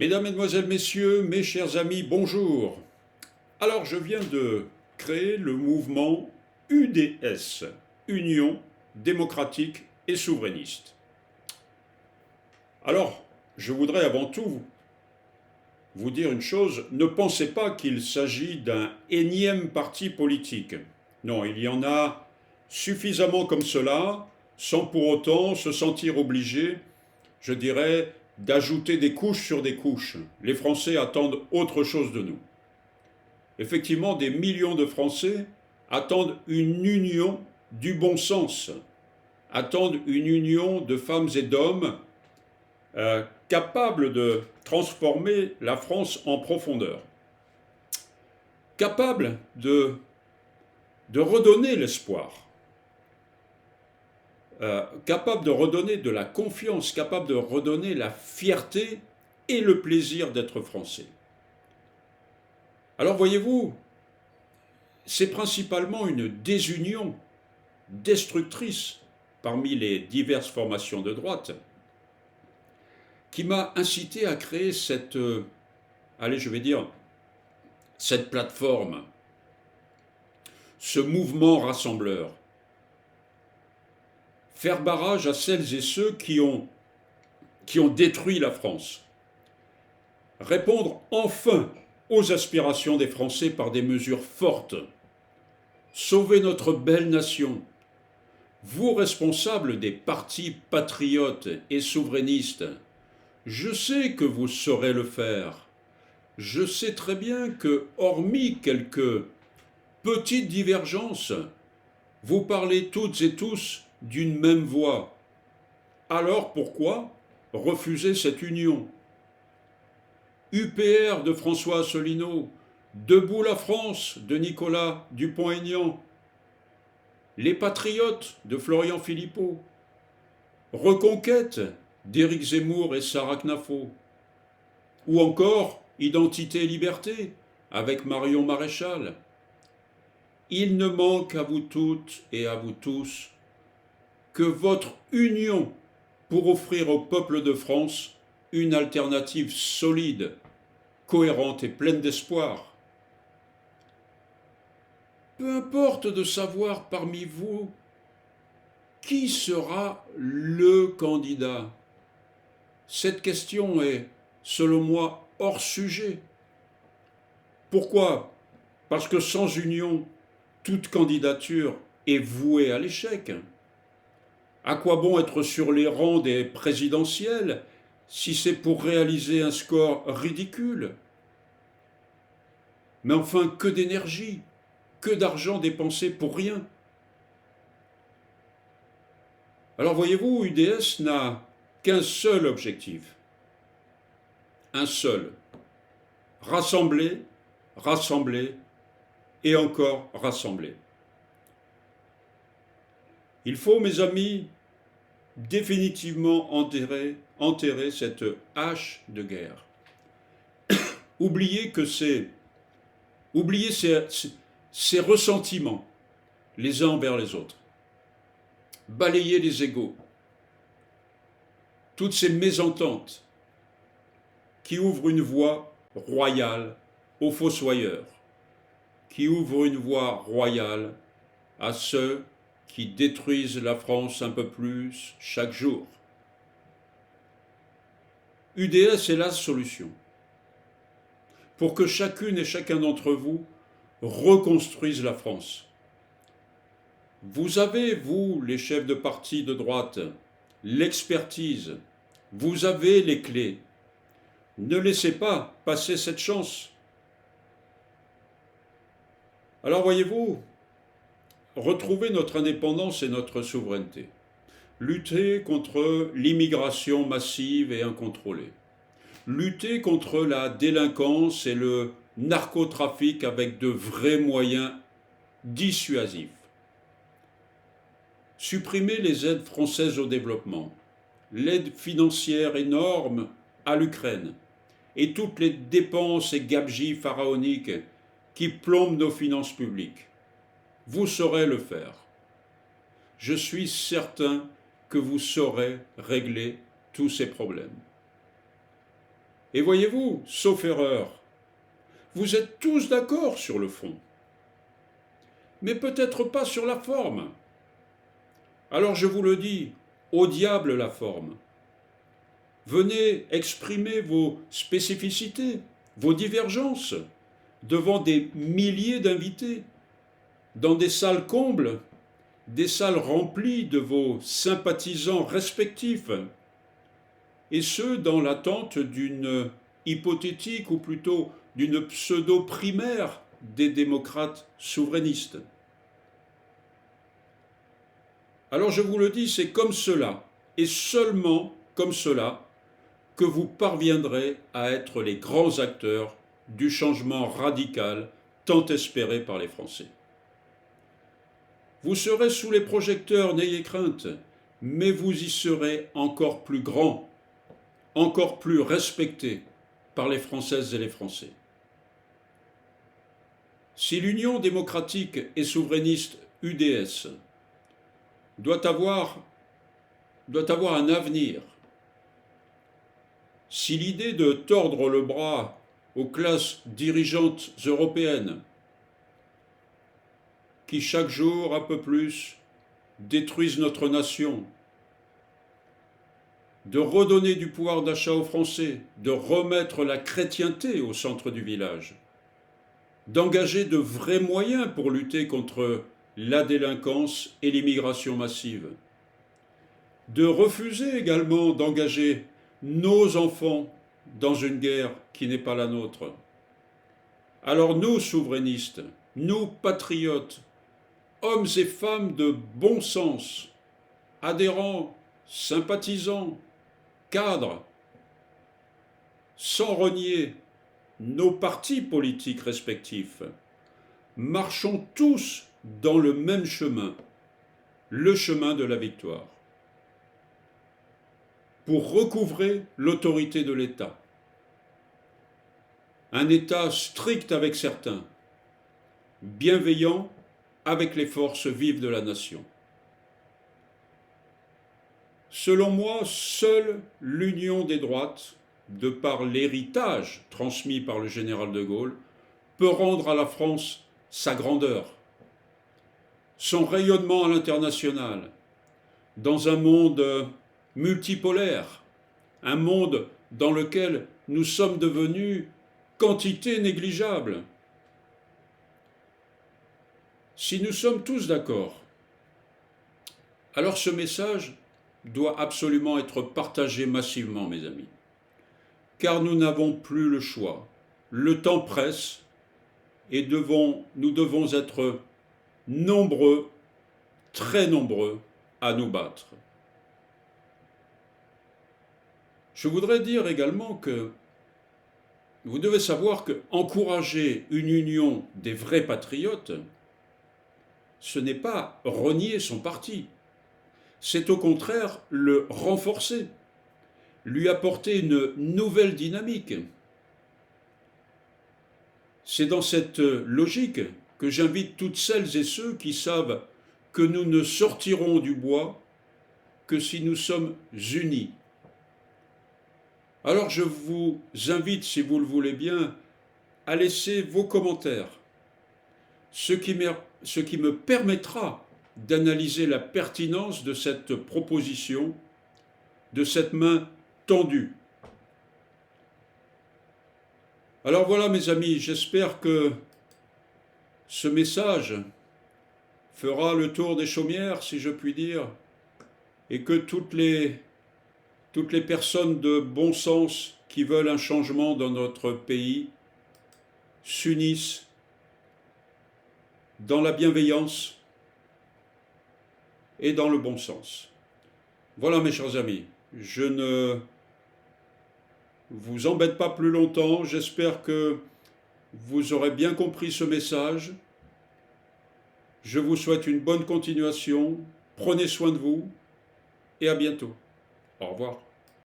Mesdames, Mesdemoiselles, Messieurs, mes chers amis, bonjour. Alors, je viens de créer le mouvement UDS, Union démocratique et souverainiste. Alors, je voudrais avant tout vous dire une chose, ne pensez pas qu'il s'agit d'un énième parti politique. Non, il y en a suffisamment comme cela, sans pour autant se sentir obligé, je dirais, d'ajouter des couches sur des couches. Les Français attendent autre chose de nous. Effectivement, des millions de Français attendent une union du bon sens, attendent une union de femmes et d'hommes capables de transformer la France en profondeur, capables de redonner l'espoir, capables de redonner de la confiance, capables de redonner la fierté et le plaisir d'être français. Alors voyez-vous, c'est principalement une désunion destructrice parmi les diverses formations de droite qui m'a incité à créer cette, cette plateforme, ce mouvement rassembleur. Faire barrage à celles et ceux qui ont détruit la France. Répondre enfin aux aspirations des Français par des mesures fortes. Sauver notre belle nation. Vous, responsables des partis patriotes et souverainistes, je sais que vous saurez le faire. Je sais très bien que, hormis quelques petites divergences, vous parlez toutes et tous d'une même voix. Alors pourquoi refuser cette union ? UPR de François Asselineau, Debout la France de Nicolas Dupont-Aignan, Les Patriotes de Florian Philippot, Reconquête d'Éric Zemmour et Sarah Knafo, ou encore Identité et Liberté avec Marion Maréchal. Il ne manque à vous toutes et à vous tous que votre union pour offrir au peuple de France une alternative solide, cohérente et pleine d'espoir. Peu importe de savoir parmi vous qui sera le candidat. Cette question est, selon moi, hors sujet. Pourquoi ? Parce que sans union, toute candidature est vouée à l'échec. À quoi bon être sur les rangs des présidentielles si c'est pour réaliser un score ridicule ? Mais enfin, que d'énergie, que d'argent dépensé pour rien. Alors voyez-vous, UDS n'a qu'un seul objectif. Un seul. Rassembler, rassembler et encore rassembler. Il faut, mes amis, définitivement enterrer cette hache de guerre. Oubliez ces ressentiments les uns envers les autres. Balayer les égos. Toutes ces mésententes qui ouvrent une voie royale aux fossoyeurs, qui ouvrent une voie royale à ceux qui détruisent la France un peu plus chaque jour. UDS est la solution pour que chacune et chacun d'entre vous reconstruise la France. Vous avez, vous, les chefs de parti de droite, l'expertise, vous avez les clés. Ne laissez pas passer cette chance. Alors voyez-vous, retrouver notre indépendance et notre souveraineté, lutter contre l'immigration massive et incontrôlée, lutter contre la délinquance et le narcotrafic avec de vrais moyens dissuasifs, supprimer les aides françaises au développement, l'aide financière énorme à l'Ukraine et toutes les dépenses et gabegies pharaoniques qui plombent nos finances publiques. Vous saurez le faire. Je suis certain que vous saurez régler tous ces problèmes. Et voyez-vous, sauf erreur, vous êtes tous d'accord sur le fond, mais peut-être pas sur la forme. Alors je vous le dis, au diable la forme. Venez exprimer vos spécificités, vos divergences, devant des milliers d'invités, dans des salles combles, des salles remplies de vos sympathisants respectifs, et ce dans l'attente d'une hypothétique ou plutôt d'une pseudo-primaire des démocrates souverainistes. Alors je vous le dis, c'est comme cela, et seulement comme cela, que vous parviendrez à être les grands acteurs du changement radical tant espéré par les Français. Vous serez sous les projecteurs, n'ayez crainte, mais vous y serez encore plus grands, encore plus respectés par les Françaises et les Français. Si l'Union démocratique et souverainiste UDS doit avoir un avenir, si l'idée de tordre le bras aux classes dirigeantes européennes, qui chaque jour un peu plus détruisent notre nation, de redonner du pouvoir d'achat aux Français, de remettre la chrétienté au centre du village, d'engager de vrais moyens pour lutter contre la délinquance et l'immigration massive, de refuser également d'engager nos enfants dans une guerre qui n'est pas la nôtre. Alors nous, souverainistes, nous, patriotes, hommes et femmes de bon sens, adhérents, sympathisants, cadres, sans renier nos partis politiques respectifs, marchons tous dans le même chemin, le chemin de la victoire, pour recouvrer l'autorité de l'État. Un État strict avec certains, bienveillant avec les forces vives de la nation. Selon moi, seule l'union des droites, de par l'héritage transmis par le général de Gaulle, peut rendre à la France sa grandeur, son rayonnement à l'international, dans un monde multipolaire, un monde dans lequel nous sommes devenus quantité négligeable. Si nous sommes tous d'accord, alors ce message doit absolument être partagé massivement, mes amis, car nous n'avons plus le choix. Le temps presse et nous devons être nombreux, très nombreux, à nous battre. Je voudrais dire également que vous devez savoir qu'encourager une union des vrais patriotes, ce n'est pas renier son parti, c'est au contraire le renforcer, lui apporter une nouvelle dynamique. C'est dans cette logique que j'invite toutes celles et ceux qui savent que nous ne sortirons du bois que si nous sommes unis. Alors je vous invite, si vous le voulez bien, à laisser vos commentaires, ce qui me permettra d'analyser la pertinence de cette proposition, de cette main tendue. Alors voilà mes amis, j'espère que ce message fera le tour des chaumières, si je puis dire, et que toutes les personnes de bon sens qui veulent un changement dans notre pays s'unissent dans la bienveillance et dans le bon sens. Voilà mes chers amis, je ne vous embête pas plus longtemps, j'espère que vous aurez bien compris ce message. Je vous souhaite une bonne continuation, prenez soin de vous et à bientôt. Au revoir.